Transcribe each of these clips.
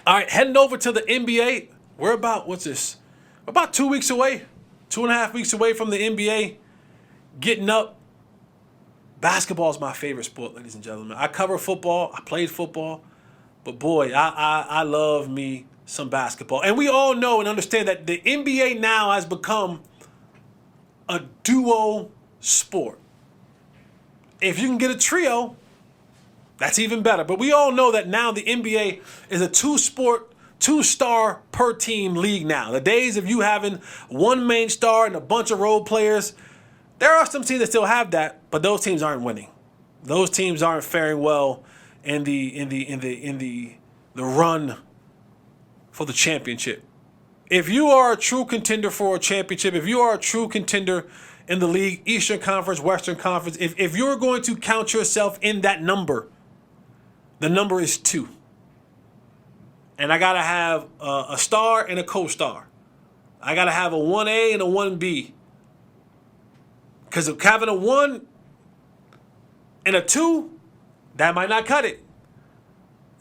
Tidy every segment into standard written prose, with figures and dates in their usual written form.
All right, heading over to the NBA. We're about, what's this? We're about 2 weeks away, 2.5 weeks away from the NBA getting up. Basketball is my favorite sport, ladies and gentlemen. I cover football. I played football. But boy, I love me some basketball. And we all know and understand that the NBA now has become a duo sport. If you can get a trio, that's even better. But we all know that now the NBA is a two-star per team league now. The days of you having one main star and a bunch of role players, there are some teams that still have that, but those teams aren't winning. Those teams aren't faring well in the run for the championship. If you are a true contender for a championship, if you are a true contender in the league, Eastern Conference, Western Conference, if you're going to count yourself in that number, the number is 2. And I got to have a star and a co-star. I got to have a 1A and a 1B. Because if having a 1 and a 2, that might not cut it.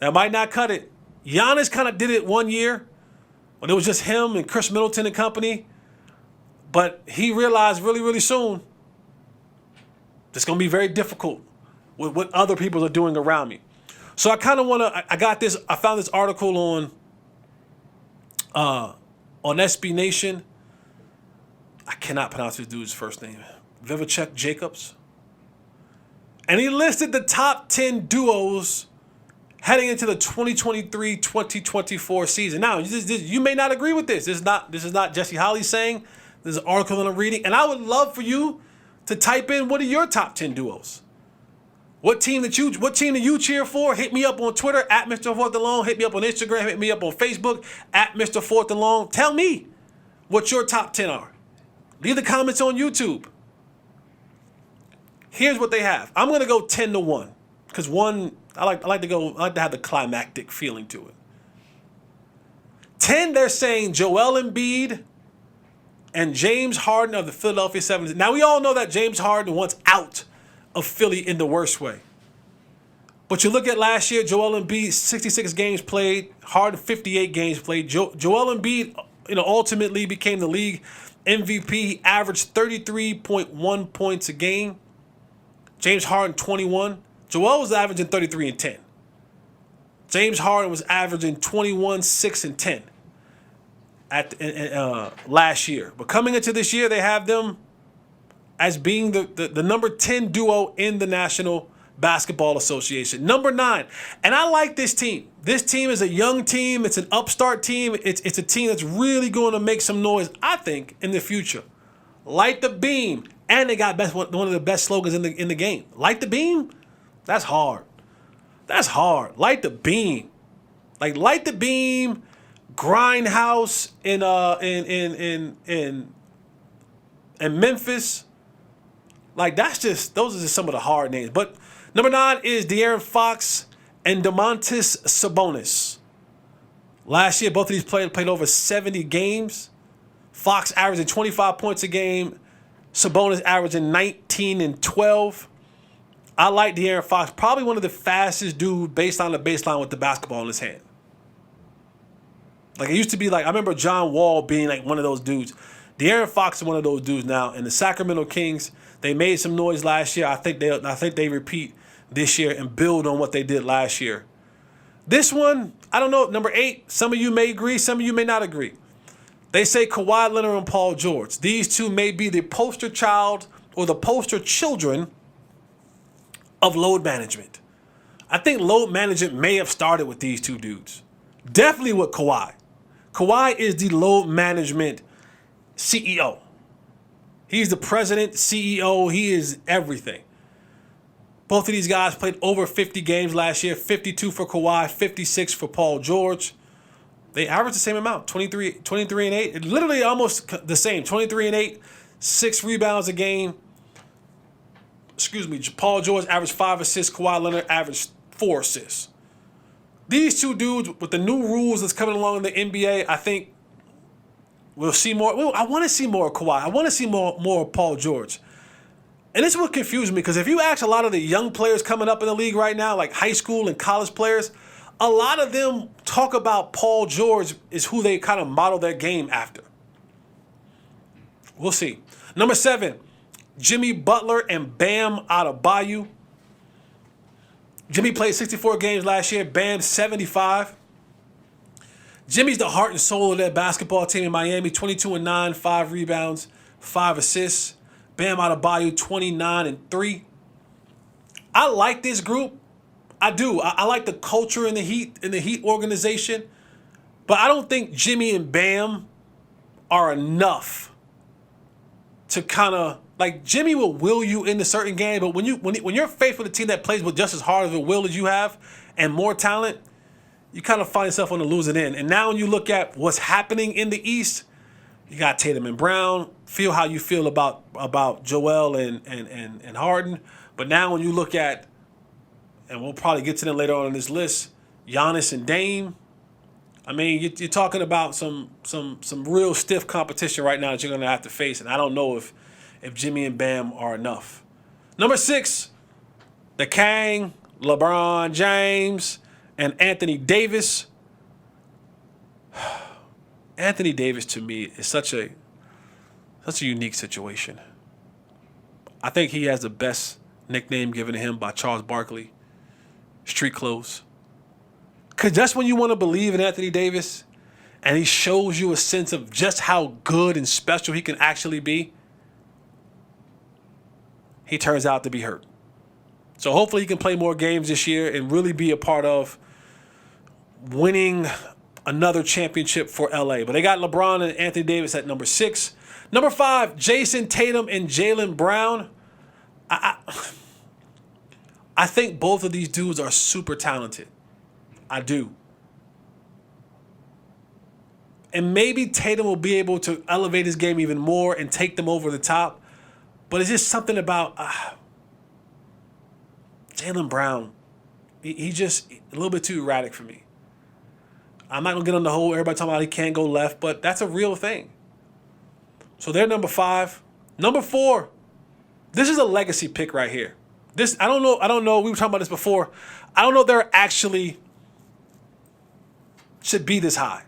That might not cut it. Giannis kind of did it one year when it was just him and Chris Middleton and company. But he realized really, really soon it's going to be very difficult with what other people are doing around me. So I kind of want to, I found this article on SB Nation. I cannot pronounce this dude's first name. Vivacek Jacobs. And he listed the top 10 duos heading into the 2023-2024 season. Now, you may not agree with this. This is not Jesse Holley saying. This is an article that I'm reading. And I would love for you to type in what are your top 10 duos. What team do you cheer for? Hit me up on Twitter at Mr. Fourth and Long. Hit me up on Instagram. Hit me up on Facebook at Mr. Fourth and Long. Tell me what your top 10 are. Leave the comments on YouTube. Here's what they have. I'm gonna go 10-1 because I like to have the climactic feeling to it. 10, they're saying Joel Embiid and James Harden of the Philadelphia 76ers. Now we all know that James Harden wants out of Philly in the worst way. But you look at last year, Joel Embiid 66 games played, Harden 58 games played. Joel Embiid, ultimately became the league MVP. He averaged 33.1 points a game. James Harden 21. Joel was averaging 33 and 10. James Harden was averaging 21, 6, and 10 last year. But coming into this year, they have them as being the number 10 duo in the National Basketball Association. Number 9. And I like this team. This team is a young team. It's an upstart team. It's a team that's really going to make some noise, I think, in the future. Light the beam. And they got one of the best slogans in the game. Light the beam? That's hard. That's hard. Light the beam. Like light the beam, Grindhouse in Memphis. Like those are just some of the hard names. But number 9 is De'Aaron Fox and Domantas Sabonis. Last year, both of these played over 70 games. Fox averaging 25 points a game. Sabonis averaging 19 and 12. I like De'Aaron Fox, probably one of the fastest dudes based on the baseline with the basketball in his hand. Like it used to be like, I remember John Wall being like one of those dudes. De'Aaron Fox is one of those dudes now. And the Sacramento Kings, they made some noise last year. I think they repeat this year and build on what they did last year. This one, I don't know, number 8, some of you may agree, some of you may not agree. They say Kawhi Leonard and Paul George. These two may be the poster child or the poster children of load management. I think load management may have started with these two dudes. Definitely with Kawhi. Kawhi is the load management CEO. He's the president, CEO. He is everything. Both of these guys played over 50 games last year. 52 for Kawhi, 56 for Paul George. They averaged the same amount, 23 and 8. Literally almost the same, 23 and 8, 6 rebounds a game. Paul George averaged 5 assists. Kawhi Leonard averaged 4 assists. These two dudes, with the new rules that's coming along in the NBA, I think we'll see more. I want to see more of Kawhi. I want to see more of Paul George. And this is what confused me, because if you ask a lot of the young players coming up in the league right now, like high school and college players, a lot of them talk about Paul George is who they kind of model their game after. We'll see. Number 7, Jimmy Butler and Bam Adebayo. Jimmy played 64 games last year. Bam 75. Jimmy's the heart and soul of that basketball team in Miami. 22-9, 5 rebounds, 5 assists. Bam Adebayo 29-3. I like this group. I do. I like the culture in the Heat organization, but I don't think Jimmy and Bam are enough to kind of like Jimmy will will you into certain games, but when you're faced with a team that plays with just as hard of a will as you have and more talent, you kind of find yourself on the losing end. And now when you look at what's happening in the East, you got Tatum and Brown. Feel how you feel about Joel and Harden, but now when you look at, and we'll probably get to them later on in this list, Giannis and Dame. I mean, you're talking about some real stiff competition right now that you're going to have to face, and I don't know if Jimmy and Bam are enough. Number 6, the Kang, LeBron James, and Anthony Davis. Anthony Davis, to me, is such a unique situation. I think he has the best nickname given to him by Charles Barkley, Street Clothes. Because that's when you want to believe in Anthony Davis, and he shows you a sense of just how good and special he can actually be. He turns out to be hurt. So hopefully he can play more games this year and really be a part of winning another championship for LA. But they got LeBron and Anthony Davis at number 6. Number 5, Jason Tatum and Jaylen Brown. I think both of these dudes are super talented. I do. And maybe Tatum will be able to elevate his game even more and take them over the top. But it's just something about Jaylen Brown. He's just a little bit too erratic for me. I'm not going to get on the whole everybody talking about he can't go left, but that's a real thing. So they're number 5. Number 4, this is a legacy pick right here. This I don't know. We were talking about this before. I don't know if they're actually should be this high.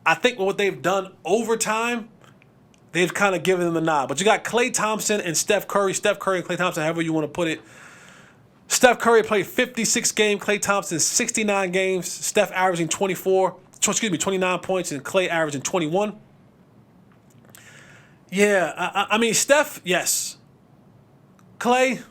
I think what they've done over time, they've kind of given them the nod. But you got Klay Thompson and Steph Curry. Steph Curry and Klay Thompson, however you want to put it. Steph Curry played 56 games. Klay Thompson 69 games. Steph averaging 29 points, and Klay averaging 21. Yeah, I mean Steph, yes. Klay.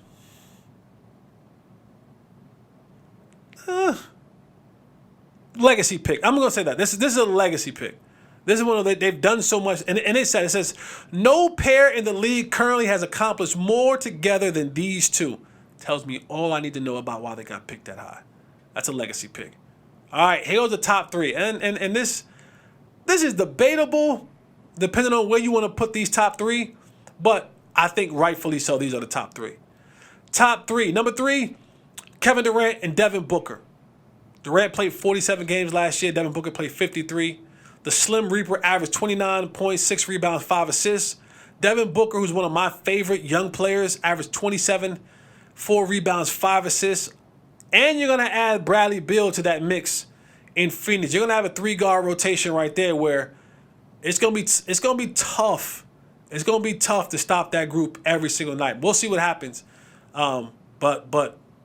Legacy pick. I'm going to say that. This is a legacy pick. This is one of they've done so much. And it says, no pair in the league currently has accomplished more together than these two. Tells me all I need to know about why they got picked that high. That's a legacy pick. All right, here goes the top 3. And this is debatable depending on where you want to put these top 3. But I think rightfully so, these are the top 3. Top 3. Number 3, Kevin Durant and Devin Booker. Durant played 47 games last year. Devin Booker played 53. The Slim Reaper averaged 29 points, 6 rebounds, 5 assists. Devin Booker, who's one of my favorite young players, averaged 27, 4 rebounds, 5 assists. And you're going to add Bradley Beal to that mix in Phoenix. You're going to have a 3-guard rotation right there where it's going to be tough. It's going to be tough to stop that group every single night. We'll see what happens. But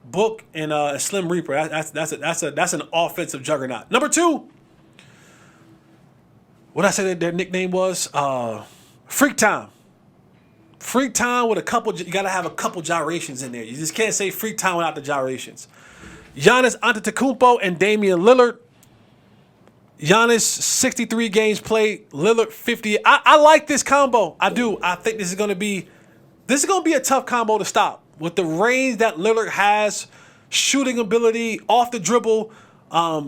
Book and Slim Reaper, that's an offensive juggernaut. Number 2, what did I say their nickname was? Freak Time. Freak Time with you got to have a couple gyrations in there. You just can't say Freak Time without the gyrations. Giannis Antetokounmpo and Damian Lillard. Giannis 63 games played, Lillard 50. I like this combo. I do. I think this is going to be a tough combo to stop. With the range that Lillard has, shooting ability, off the dribble,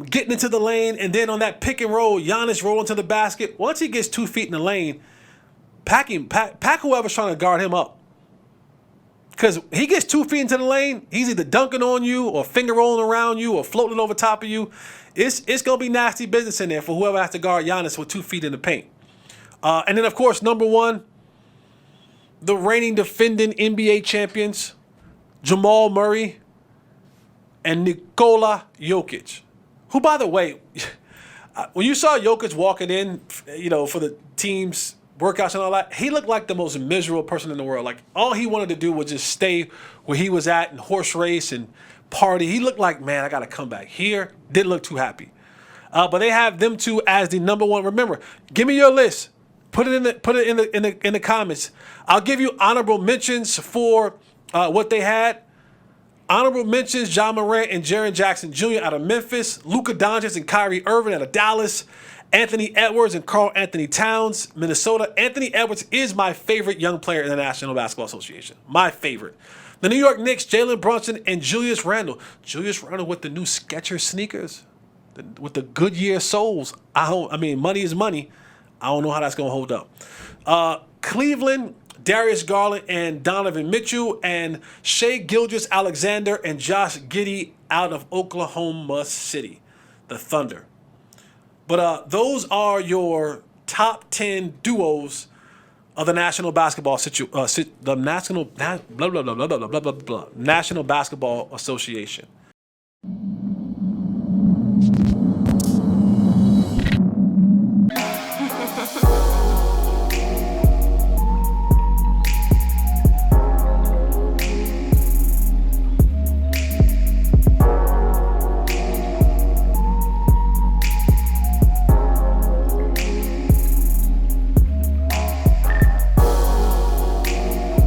getting into the lane, and then on that pick and roll, Giannis rolling to the basket. Once he gets 2 feet in the lane, pack whoever's trying to guard him up. Because he gets 2 feet into the lane, he's either dunking on you or finger rolling around you or floating over top of you. It's going to be nasty business in there for whoever has to guard Giannis with 2 feet in the paint. And then, of course, number 1, the reigning defending NBA champions, Jamal Murray and Nikola Jokic. who, by the way, when you saw Jokic walking in, for the team's workouts and all that, he looked like the most miserable person in the world. Like, all he wanted to do was just stay where he was at and horse race and party. He looked like, man, I got to come back here. Didn't look too happy. But they have them two as the number one. Remember, give me your list. Put it in the comments. I'll give you honorable mentions for what they had. Honorable mentions: John Morant and Jaren Jackson Jr. out of Memphis, Luka Doncic and Kyrie Irving out of Dallas, Anthony Edwards and Karl Anthony Towns, Minnesota. Anthony Edwards is my favorite young player in the National Basketball Association. My favorite. The New York Knicks: Jalen Brunson and Julius Randle. Julius Randle with the new Skechers sneakers, with the Goodyear soles. Money is money. I don't know how that's going to hold up. Cleveland: Darius Garland and Donovan Mitchell, and Shai Gilgeous-Alexander and Josh Giddey out of Oklahoma City, the Thunder. But those are your top 10 duos of the National Basketball National Basketball Association.